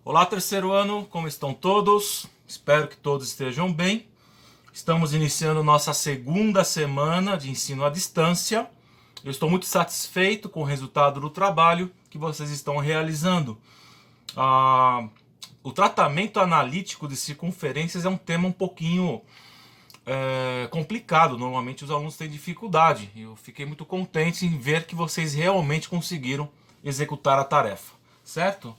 Olá, terceiro ano, como estão todos? Espero que todos estejam bem. Estamos iniciando nossa segunda semana de ensino à distância. Eu estou muito satisfeito com o resultado do trabalho que vocês estão realizando. O tratamento analítico de circunferências é um tema um pouquinho complicado. Normalmente os alunos têm dificuldade. Eu fiquei muito contente em ver que vocês realmente conseguiram executar a tarefa, certo?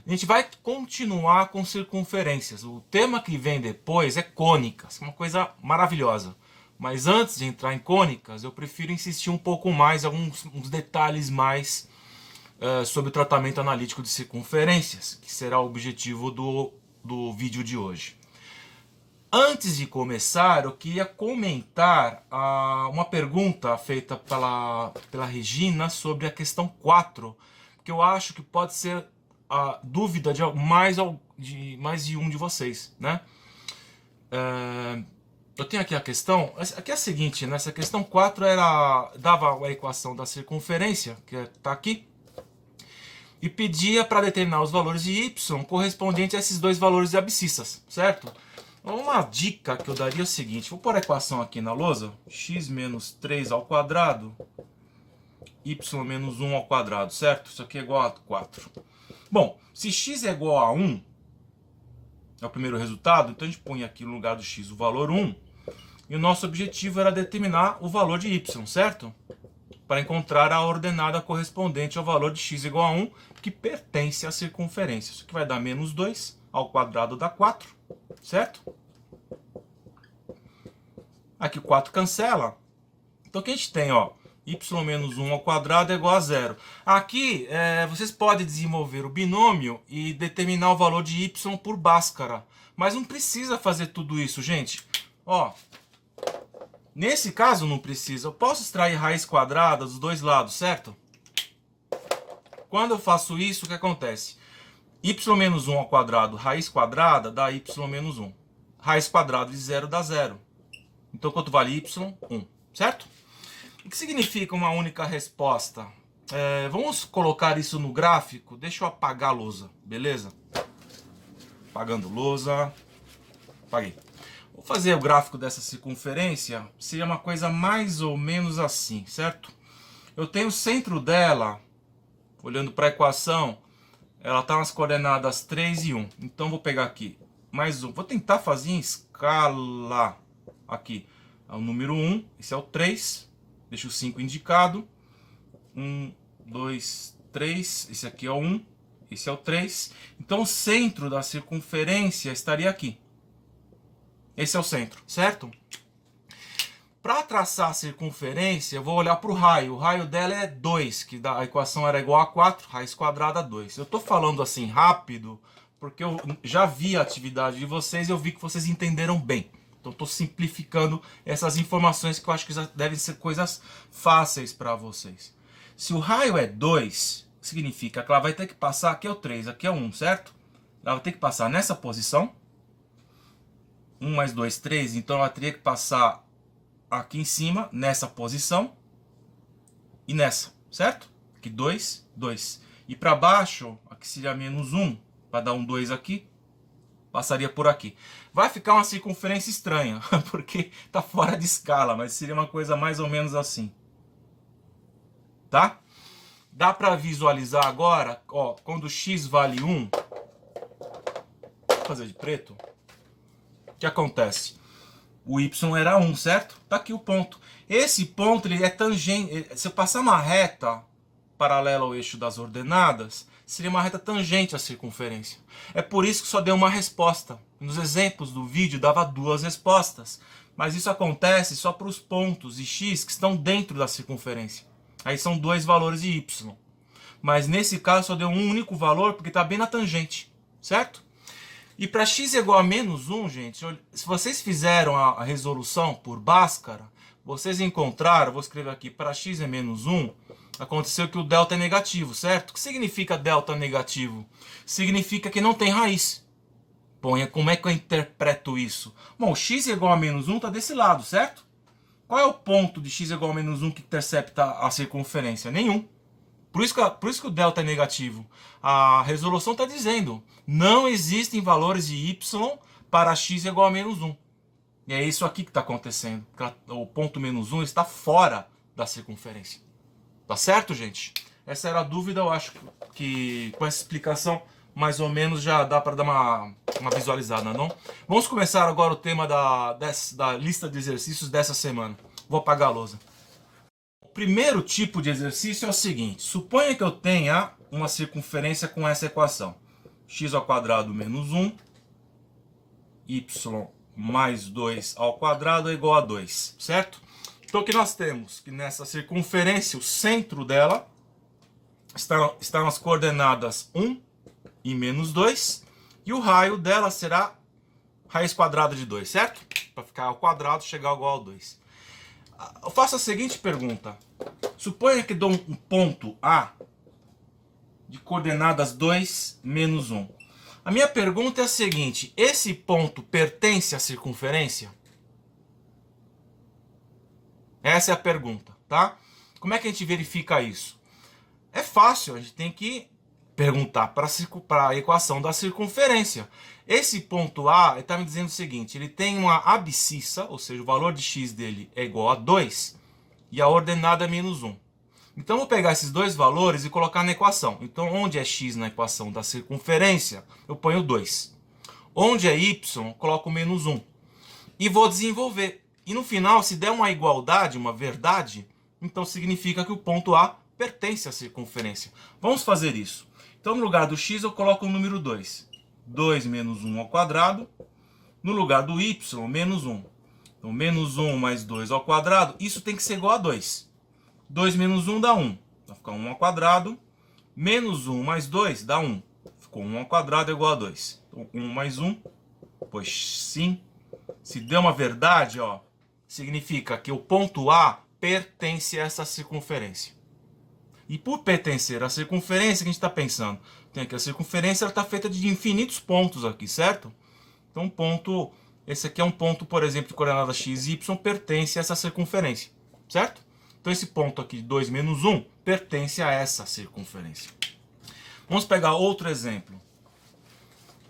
A gente vai continuar com circunferências. O tema que vem depois é cônicas, uma coisa maravilhosa. Mas antes de entrar em cônicas, eu prefiro insistir um pouco mais, uns detalhes mais sobre o tratamento analítico de circunferências, que será o objetivo do vídeo de hoje. Antes de começar, eu queria comentar uma pergunta feita pela Regina sobre a questão 4, que eu acho que pode ser a dúvida de mais de um de vocês, né? Eu tenho aqui a questão, aqui é a seguinte, né? Essa questão 4 dava a equação da circunferência, que está aqui, e pedia para determinar os valores de y correspondentes a esses dois valores de abscissas, certo? Uma dica que eu daria é o seguinte, vou pôr a equação aqui na lousa, x menos 3 ao quadrado, y menos 1 ao quadrado, certo? Isso aqui é igual a 4. Bom, se x é igual a 1, é o primeiro resultado, então a gente põe aqui no lugar do x o valor 1, e o nosso objetivo era determinar o valor de y, certo? Para encontrar a ordenada correspondente ao valor de x igual a 1, que pertence à circunferência. Isso aqui vai dar menos 2 ao quadrado dá 4, certo? Aqui o 4 cancela. Então o que a gente tem, ó? Y menos 1 ao quadrado é igual a 0. Aqui, vocês podem desenvolver o binômio e determinar o valor de y por Bhaskara. Mas não precisa fazer tudo isso, gente. Ó, nesse caso não precisa. Eu posso extrair raiz quadrada dos dois lados, certo? Quando eu faço isso, o que acontece? Y menos 1 ao quadrado, raiz quadrada, dá y menos 1. Raiz quadrada de 0 dá 0. Então, quanto vale y? 1, certo? O que significa uma única resposta? Vamos colocar isso no gráfico. Deixa eu apagar a lousa, beleza? Apagando lousa. Apaguei. Vou fazer o gráfico dessa circunferência. Seria uma coisa mais ou menos assim, certo? Eu tenho o centro dela, olhando para a equação, ela está nas coordenadas 3 e 1. Então vou pegar aqui mais um. Vou tentar fazer em escala. Aqui é o número 1, esse é o 3. Deixa o 5 indicado. 1, 2, 3. Esse aqui é o 1. Esse é o 3. Então o centro da circunferência estaria aqui. Esse é o centro, certo? Para traçar a circunferência, eu vou olhar para o raio. O raio dela é 2, que a equação era igual a 4, raiz quadrada 2. Eu estou falando assim rápido, porque eu já vi a atividade de vocês e eu vi que vocês entenderam bem. Então estou simplificando essas informações que eu acho que devem ser coisas fáceis para vocês. Se o raio é 2, significa que ela vai ter que passar, aqui é o 3, aqui é o 1, certo? Ela vai ter que passar nessa posição. 1 mais 2, 3, então ela teria que passar aqui em cima, nessa posição. E nessa, certo? Aqui 2, 2. E para baixo, aqui seria menos 1, para dar um 2 aqui. Passaria por aqui. Vai ficar uma circunferência estranha, porque está fora de escala, mas seria uma coisa mais ou menos assim. Tá? Dá para visualizar agora, ó, quando x vale 1, vou fazer de preto. O que acontece? O y era 1, certo? Tá aqui o ponto. Esse ponto ele é tangente. Se eu passar uma reta paralela ao eixo das ordenadas, seria uma reta tangente à circunferência. É por isso que só deu uma resposta. Nos exemplos do vídeo dava 2 respostas. Mas isso acontece só para os pontos de x que estão dentro da circunferência. Aí são 2 valores de y. Mas nesse caso só deu um único valor porque está bem na tangente. Certo? E para x igual a menos 1, gente, se vocês fizeram a resolução por Bhaskara, vocês encontraram, vou escrever aqui, para x é menos 1, aconteceu que o delta é negativo, certo? O que significa delta negativo? Significa que não tem raiz. Bom, como é que eu interpreto isso? Bom, x igual a menos 1 está desse lado, certo? Qual é o ponto de x igual a menos 1 que intercepta a circunferência? Nenhum. Por isso que o delta é negativo. A resolução está dizendo, não existem valores de y para x igual a menos 1. E é isso aqui que está acontecendo. O ponto menos 1 está fora da circunferência. Tá certo, gente? Essa era a dúvida, eu acho que com essa explicação mais ou menos já dá para dar uma visualizada, não? Vamos começar agora o tema da lista de exercícios dessa semana. Vou apagar a lousa. O primeiro tipo de exercício é o seguinte. Suponha que eu tenha uma circunferência com essa equação. X ao quadrado menos 1, y mais 2 ao quadrado é igual a 2, certo? Então o que nós temos? Que nessa circunferência, o centro dela estão as coordenadas 1 e menos 2. E o raio dela será raiz quadrada de 2, certo? Para ficar ao quadrado chegar igual a 2. Eu faço a seguinte pergunta. Suponha que dou um ponto A de coordenadas 2, menos 1. A minha pergunta é a seguinte. Esse ponto pertence à circunferência? Essa é a pergunta, tá? Como é que a gente verifica isso? É fácil, a gente tem que perguntar para a equação da circunferência. Esse ponto A está me dizendo o seguinte, ele tem uma abscissa, ou seja, o valor de x dele é igual a 2 e a ordenada é menos 1. Então eu vou pegar esses dois valores e colocar na equação. Então onde é x na equação da circunferência, eu ponho 2. Onde é y, eu coloco menos 1. E vou desenvolver. E no final, se der uma igualdade, uma verdade, então significa que o ponto A pertence à circunferência. Vamos fazer isso. Então, no lugar do x, eu coloco o número 2. 2 menos 1 ao quadrado. No lugar do y, menos 1. Então, menos 1 mais 2 ao quadrado, isso tem que ser igual a 2. 2 menos 1 dá 1. Vai ficar 1 ao quadrado. Menos 1 mais 2 dá 1. Ficou 1 ao quadrado é igual a 2. Então, 1 mais 1, pois sim. Se deu uma verdade, ó, significa que o ponto A pertence a essa circunferência. E por pertencer à circunferência, o que a gente está pensando? Tem aqui a circunferência, ela está feita de infinitos pontos aqui, certo? Então, esse aqui é um ponto, por exemplo, de coordenada x e y, pertence a essa circunferência, certo? Então, esse ponto aqui, 2 menos 1, pertence a essa circunferência. Vamos pegar outro exemplo.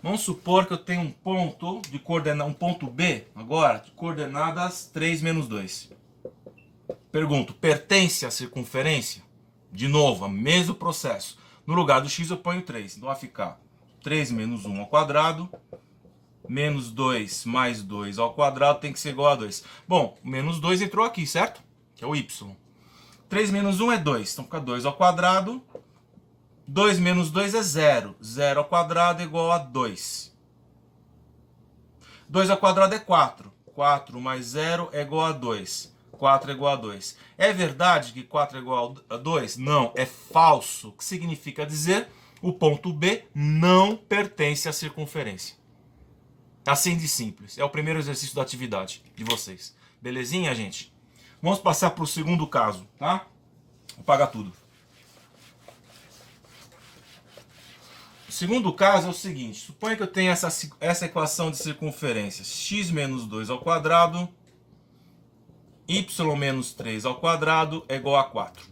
Vamos supor que eu tenho um ponto um ponto B, agora, de coordenadas 3 menos 2. Pergunto, pertence à circunferência? De novo, o mesmo processo. No lugar do x eu ponho 3. Então vai ficar 3 menos 1 ao quadrado, menos 2 mais 2 ao quadrado tem que ser igual a 2. Bom, menos 2 entrou aqui, certo? Que é o y. 3 menos 1 é 2, então fica 2 ao quadrado. 2 menos 2 é 0. 0 ao quadrado é igual a 2. 2 ao quadrado é 4. 4 mais 0 é igual a 2. 4 é igual a 2. É verdade que 4 é igual a 2? Não, é falso. O que significa dizer o ponto B não pertence à circunferência. Assim de simples. É o primeiro exercício da atividade de vocês. Belezinha, gente? Vamos passar para o segundo caso, tá? Vou apagar tudo. O segundo caso é o seguinte. Suponha que eu tenha essa equação de circunferência. X menos 2 ao quadrado, y menos 3 ao quadrado é igual a 4.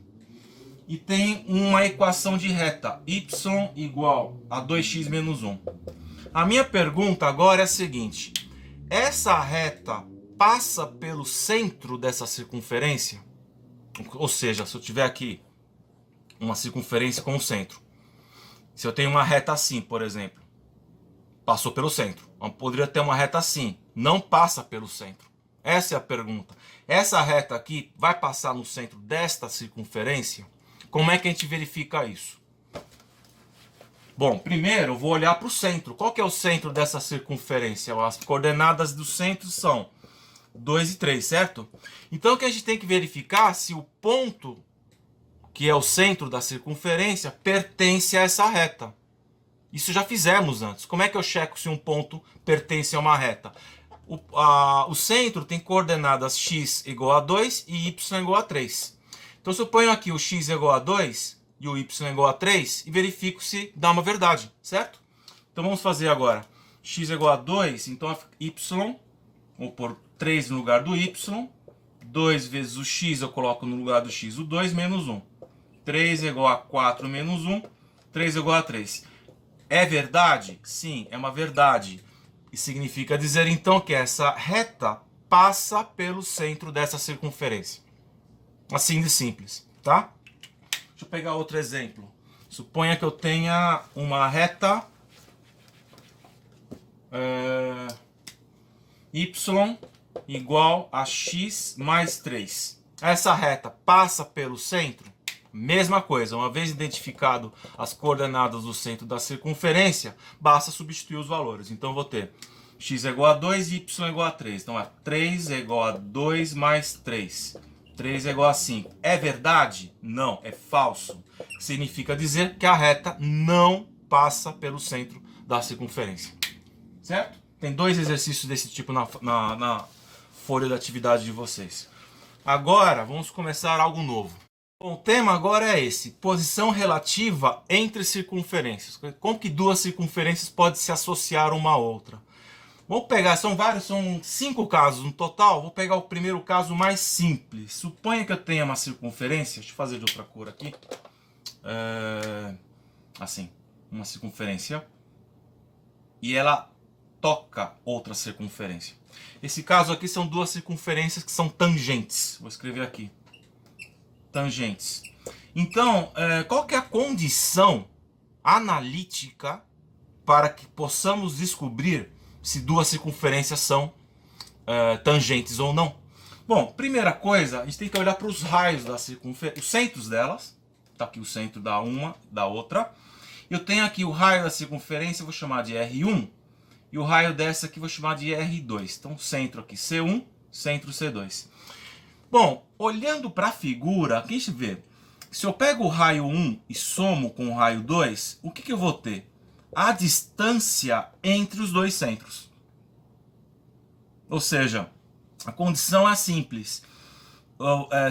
E tem uma equação de reta. Y igual a 2x menos 1. A minha pergunta agora é a seguinte. Essa reta passa pelo centro dessa circunferência? Ou seja, se eu tiver aqui uma circunferência com o centro. Se eu tenho uma reta assim, por exemplo, passou pelo centro. Eu poderia ter uma reta assim, não passa pelo centro. Essa é a pergunta. Essa reta aqui vai passar no centro desta circunferência? Como é que a gente verifica isso? Bom, primeiro eu vou olhar para o centro. Qual que é o centro dessa circunferência? As coordenadas do centro são 2 e 3, certo? Então o que a gente tem que verificar se o ponto que é o centro da circunferência pertence a essa reta. Isso já fizemos antes. Como é que eu checo se um ponto pertence a uma reta? O centro tem coordenadas x igual a 2 e y igual a 3. Então se eu ponho aqui o x igual a 2 e o y igual a 3 e verifico se dá uma verdade, certo? Então vamos fazer agora. X igual a 2, então y, vou pôr 3 no lugar do y. 2 vezes o x eu coloco no lugar do x o 2 menos 1. 3 é igual a 4 menos 1, 3 é igual a 3. É verdade? Sim, é uma verdade. E significa dizer então que essa reta passa pelo centro dessa circunferência. Assim de simples, tá? Deixa eu pegar outro exemplo. Suponha que eu tenha uma reta y igual a x mais 3. Essa reta passa pelo centro? Mesma coisa, uma vez identificado as coordenadas do centro da circunferência, basta substituir os valores. Então eu vou ter x é igual a 2 e y é igual a 3. Então 3 é igual a 2 mais 3. 3 é igual a 5. É verdade? Não, é falso. Significa dizer que a reta não passa pelo centro da circunferência. Certo? Tem 2 exercícios desse tipo na folha de atividade de vocês. Agora, vamos começar algo novo. Bom, o tema agora é esse: posição relativa entre circunferências. Como que duas circunferências podem se associar uma à outra? Vou pegar, são 5 casos no total. Vou pegar o primeiro caso mais simples. Suponha que eu tenha uma circunferência. Deixa eu fazer de outra cor aqui. Assim, uma circunferência. E ela toca outra circunferência. Esse caso aqui são duas circunferências que são tangentes. Vou escrever aqui. Tangentes. Então, qual que é a condição analítica para que possamos descobrir se duas circunferências são tangentes ou não? Bom, primeira coisa, a gente tem que olhar para os raios da circunferência, os centros delas. Está aqui o centro da uma, da outra. Eu tenho aqui o raio da circunferência, eu vou chamar de R1. E o raio dessa aqui eu vou chamar de R2. Então, centro aqui C1, centro C2. Bom, olhando para a figura, aqui a gente vê. Se eu pego o raio 1 e somo com o raio 2, o que eu vou ter? A distância entre os dois centros. Ou seja, a condição é simples.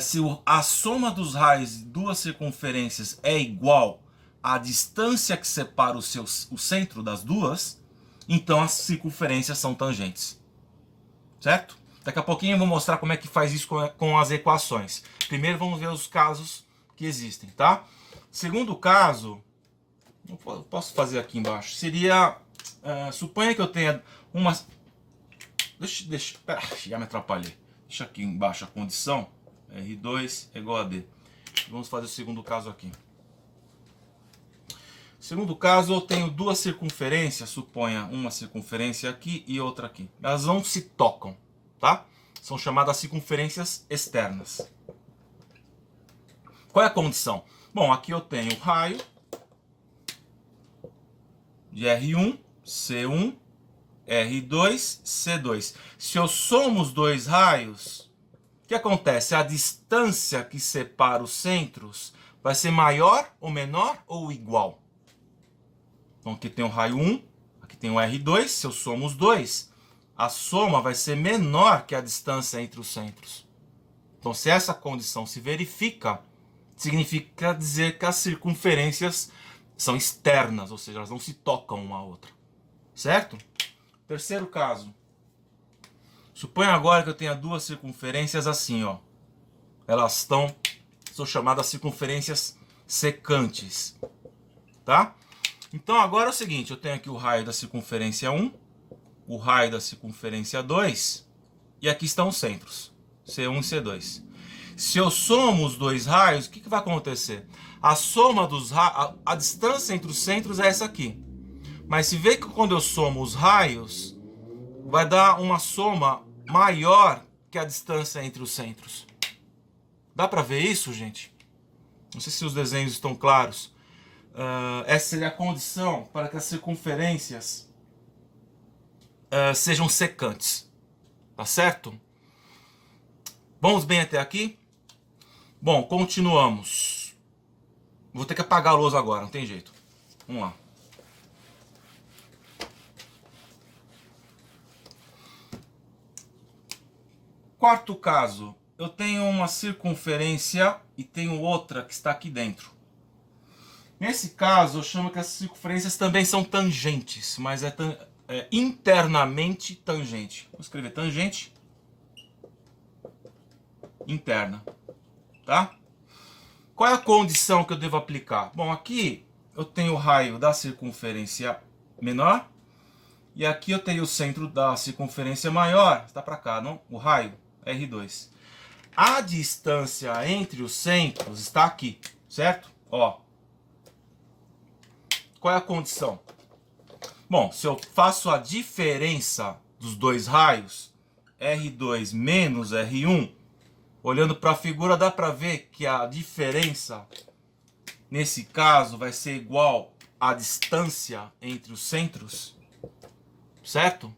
Se a soma dos raios de duas circunferências é igual à distância que separa o centro das duas, então as circunferências são tangentes. Certo? Daqui a pouquinho eu vou mostrar como é que faz isso com as equações. Primeiro vamos ver os casos que existem, tá? Segundo caso, eu posso fazer aqui embaixo, seria, suponha que eu tenha uma... Pera, já me atrapalhei. Deixa aqui embaixo a condição, R2 é igual a D. Vamos fazer o segundo caso aqui. Segundo caso, eu tenho duas circunferências, suponha uma circunferência aqui e outra aqui. Elas não se tocam, tá? São chamadas circunferências externas. Qual é a condição? Bom, aqui eu tenho o raio de R1, C1, R2, C2. Se eu somo os dois raios, o que acontece? A distância que separa os centros vai ser maior ou menor ou igual? Então aqui tem o raio 1, aqui tem o R2, se eu somo os dois, a soma vai ser menor que a distância entre os centros. Então se essa condição se verifica, significa dizer que as circunferências são externas, ou seja, elas não se tocam uma à outra. Certo? Terceiro caso. Suponha agora que eu tenha duas circunferências assim, ó. Elas são chamadas circunferências secantes. Tá? Então agora é o seguinte, eu tenho aqui o raio da circunferência 1, o raio da circunferência 2, e aqui estão os centros, C1 e C2. Se eu somo os dois raios, o que vai acontecer? A soma dos raios, a distância entre os centros é essa aqui. Mas se vê que quando eu somo os raios, vai dar uma soma maior que a distância entre os centros. Dá para ver isso, gente? Não sei se os desenhos estão claros. Essa seria a condição para que as circunferências sejam secantes. Tá certo? Vamos bem até aqui? Bom, continuamos. Vou ter que apagar a luz agora, não tem jeito. Vamos lá. Quarto caso. Eu tenho uma circunferência e tenho outra que está aqui dentro. Nesse caso, eu chamo que as circunferências também são tangentes, mas é internamente tangente. Vou escrever tangente interna, tá? Qual é a condição que eu devo aplicar? Bom, aqui eu tenho o raio da circunferência menor. E aqui eu tenho o centro da circunferência maior. Está para cá, não? O raio, R2. A distância entre os centros está aqui, certo? Ó. Qual é a condição? Bom, se eu faço a diferença dos dois raios, R2 menos R1, olhando para a figura dá para ver que a diferença, nesse caso, vai ser igual à distância entre os centros, certo?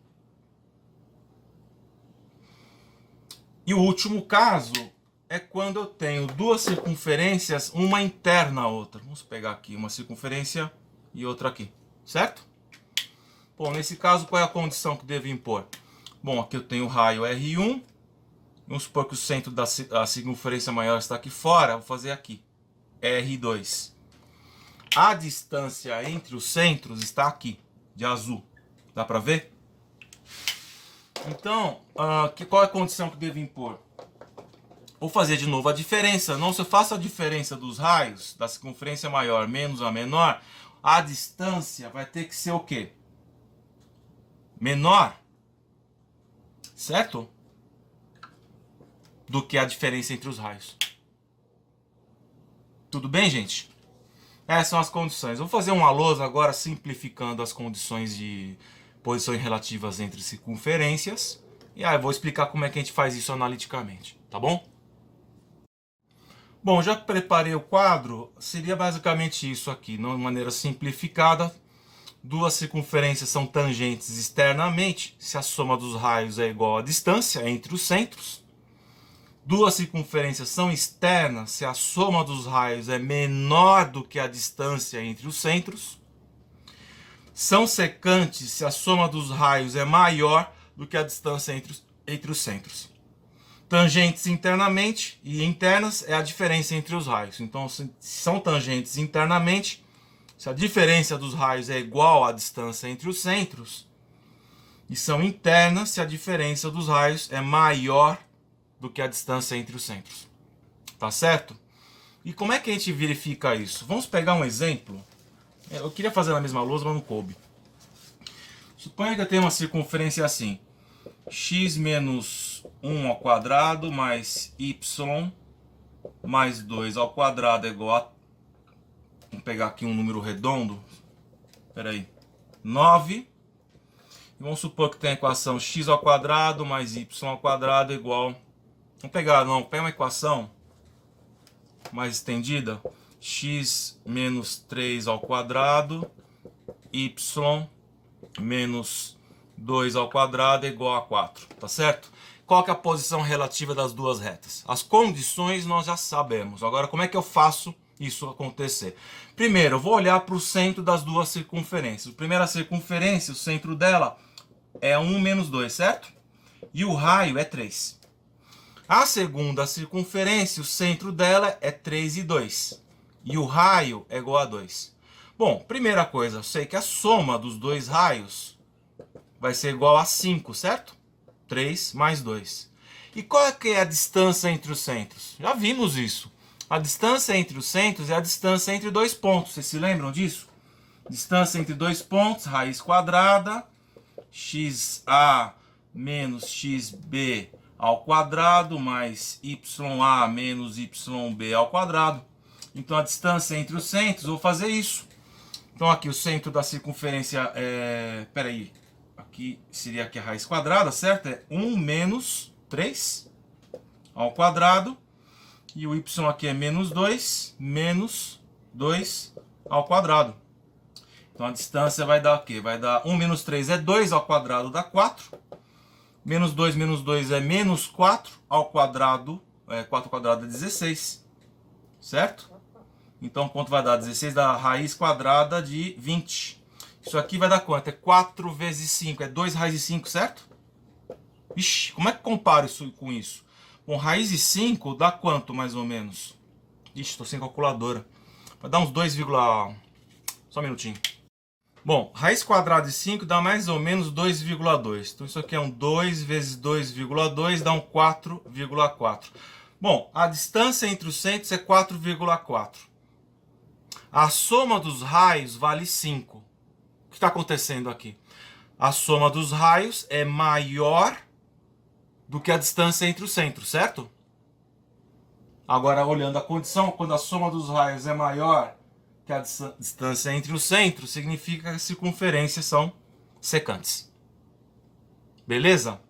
E o último caso é quando eu tenho duas circunferências, uma interna à outra. Vamos pegar aqui uma circunferência e outra aqui, certo? Bom, nesse caso, qual é a condição que devo impor? Bom, aqui eu tenho o raio R1. Vamos supor que o centro da circunferência maior está aqui fora. Vou fazer aqui, R2. A distância entre os centros está aqui, de azul. Dá para ver? Então, qual é a condição que devo impor? Vou fazer de novo a diferença. Não, se eu faço a diferença dos raios da circunferência maior menos a menor, a distância vai ter que ser o quê? Menor, certo? Do que a diferença entre os raios. Tudo bem, gente? Essas são as condições. Vou fazer uma lousa agora simplificando as condições de posições relativas entre circunferências. E aí eu vou explicar como é que a gente faz isso analiticamente, tá bom? Bom, já que preparei o quadro, seria basicamente isso aqui, de maneira simplificada. Duas circunferências são tangentes externamente, se a soma dos raios é igual à distância entre os centros. Duas circunferências são externas, se a soma dos raios é menor do que a distância entre os centros. São secantes, se a soma dos raios é maior do que a distância entre os centros. Tangentes internamente e internas é a diferença entre os raios. Então, se são tangentes internamente, se a diferença dos raios é igual à distância entre os centros, e são internas se a diferença dos raios é maior do que a distância entre os centros. Tá certo? E como é que a gente verifica isso? Vamos pegar um exemplo. Eu queria fazer na mesma lousa, mas não coube. Suponha que eu tenho uma circunferência assim. X menos 1 ao quadrado mais y mais 2 ao quadrado é igual a... Vamos pegar aqui um número redondo. Espera aí. 9. E vamos supor que tem a equação x ao quadrado mais y ao quadrado é igual... Vamos pegar, não, pega uma equação mais estendida. X menos 3 ao quadrado, y menos 2 ao quadrado é igual a 4, tá certo? Qual que é a posição relativa das duas retas? As condições nós já sabemos. Agora, como é que eu faço isso acontecer? Primeiro, eu vou olhar para o centro das duas circunferências. A primeira circunferência, o centro dela é 1 menos 2, certo? E o raio é 3. A segunda circunferência, o centro dela é 3 e 2. E o raio é igual a 2. Bom, primeira coisa, eu sei que a soma dos dois raios vai ser igual a 5, certo? 3 mais 2. E qual é que é a distância entre os centros? Já vimos isso. A distância entre os centros é a distância entre dois pontos. Vocês se lembram disso? Distância entre dois pontos, raiz quadrada, xa menos xb ao quadrado mais ya menos yb ao quadrado. Então a distância entre os centros, eu vou fazer isso. Então aqui o centro da circunferência é... Peraí, aqui seria aqui a raiz quadrada, certo? É 1 menos 3 ao quadrado. E o y aqui é menos 2 ao quadrado. Então a distância vai dar o quê? Vai dar 1 menos 3 é 2 ao quadrado dá 4. Menos 2 é menos 4 ao quadrado. 4 ao quadrado é 16. Certo? Então quanto vai dar? 16 da raiz quadrada de 20. Isso aqui vai dar quanto? É 4 vezes 5. É 2 raiz de 5, certo? Ixi, como é que comparo isso com isso? Bom, raiz de 5 dá quanto mais ou menos? Ixi, estou sem calculadora. Vai dar uns 2, só um minutinho. Bom, raiz quadrada de 5 dá mais ou menos 2,2. Então isso aqui é um 2 vezes 2,2 dá um 4,4. Bom, a distância entre os centros é 4,4. A soma dos raios vale 5. O que está acontecendo aqui? A soma dos raios é maior do que a distância entre os centros, certo? Agora, olhando a condição, quando a soma dos raios é maior que a distância entre os centros, significa que as circunferências são secantes. Beleza?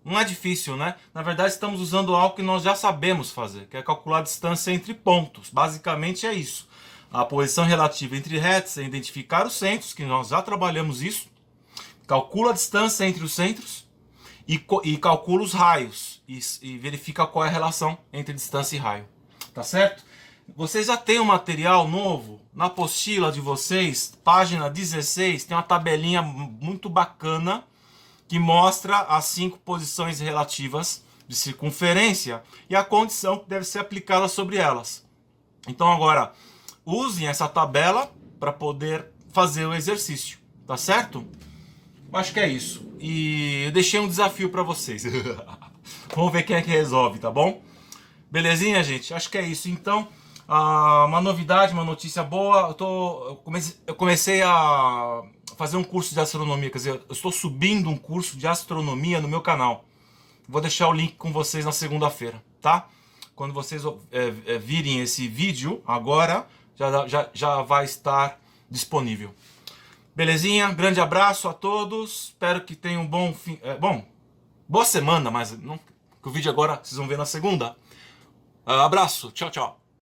Não é difícil, né? Na verdade, estamos usando algo que nós já sabemos fazer, que é calcular a distância entre pontos. Basicamente é isso. A posição relativa entre retas é identificar os centros, que nós já trabalhamos isso. Calcula a distância entre os centros e calcula os raios. E verifica qual é a relação entre distância e raio. Tá certo? Vocês já têm um material novo na apostila de vocês, página 16, tem uma tabelinha muito bacana que mostra as 5 posições relativas de circunferência e a condição que deve ser aplicada sobre elas. Então agora, usem essa tabela para poder fazer o exercício, tá certo? Acho que é isso. E eu deixei um desafio para vocês. Vamos ver quem é que resolve, tá bom? Belezinha, gente? Acho que é isso. Então, uma novidade, uma notícia boa. Eu comecei a fazer um curso de astronomia, quer dizer, eu estou subindo um curso de astronomia no meu canal. Vou deixar o link com vocês na segunda-feira, tá? Quando vocês virem esse vídeo, agora já vai estar disponível. Belezinha? Grande abraço a todos. Espero que tenham um bom fim. Boa semana, mas não, que o vídeo agora vocês vão ver na segunda. Abraço. Tchau, tchau.